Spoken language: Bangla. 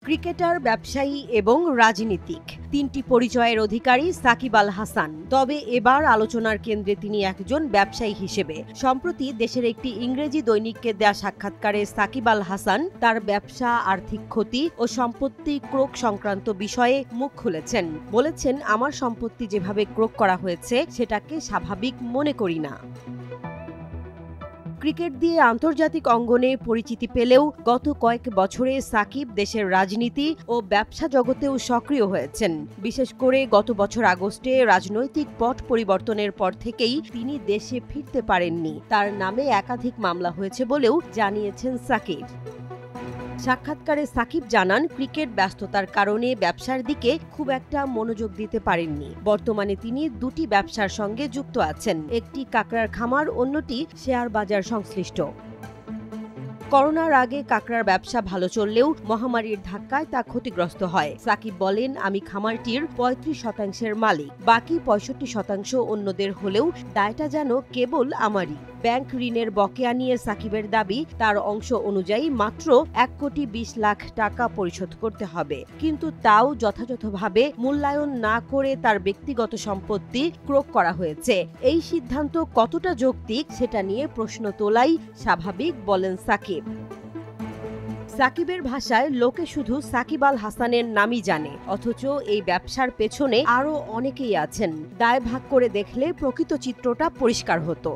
ক্রিকেটার, ব্যবসায়ী এবং রাজনীতিক তিনটি পরিচয়ের অধিকারী সাকিব আল হাসান। তবে এবার আলোচনার কেন্দ্রে তিনি একজন ব্যবসায়ী হিসেবে। সম্প্রতি দেশের একটি ইংরেজি দৈনিককে দেয়া সাক্ষাৎকারে সাকিব আল হাসান তার ব্যবসা, আর্থিক ক্ষতি ও সম্পত্তি ক্রোক সংক্রান্ত বিষয়ে মুখ খুলেছেন। বলেছেন, আমার সম্পত্তি যেভাবে ক্রোক করা হয়েছে সেটাকে স্বাভাবিক মনে করি না। ক্রিকেট দিয়ে আন্তর্জাতিক অঙ্গনে পরিচিতি পেলেও গত কয়েক বছরে সাকিব দেশের রাজনীতি ও ব্যবসা জগতেও সক্রিয় হয়েছেন। বিশেষ করে গত বছর আগস্টে রাজনৈতিক পট পরিবর্তনের পর থেকেই তিনি দেশে ফিরতে পারেননি। তার নামে একাধিক মামলা হয়েছে বলেও জানিয়েছেন সাকিব। সাক্ষাৎকারে সাকিব জানান, ক্রিকেট ব্যস্ততার কারণে ব্যবসার দিকে খুব একটা মনোযোগ দিতে পারেননি। বর্তমানে তিনি দুটি ব্যবসার সঙ্গে যুক্ত আছেন, একটি কাঁকড়ার খামার, অন্যটি শেয়ার বাজার সংশ্লিষ্ট। করোনার আগে কাঁকড়ার ব্যবসা ভালো চললেও মহামারীর ধাক্কায় তা ক্ষতিগ্রস্ত হয়। সাকিব বলেন, আমি খামারটির ৩৫% মালিক, বাকি ৬৫% অন্যদের হলেও দায়টা যেন কেবল আমারই। ব্যাংক ঋণের বকেয়া নিয়ে সাকিবের দাবি, তার অংশ অনুযায়ী মাত্র ১,২০,০০,০০০ টাকা পরিশোধ করতে হবে, কিন্তু তাও যথাযথভাবে মূল্যায়ন না করে তার ব্যক্তিগত সম্পত্তি ক্রোক করা হয়েছে। এই সিদ্ধান্ত কতটা যৌক্তিক সেটা নিয়ে প্রশ্ন তোলাই স্বাভাবিক, বলেন সাকিব। সাকিবের ভাষায়, লোকে শুধু সাকিব আল হাসানের নামই জানে, অথচ এই ব্যবসার পেছনে আরও অনেকেই আছেন। দায় ভাগ করে দেখলে প্রকৃত চিত্রটা পরিষ্কার হতো।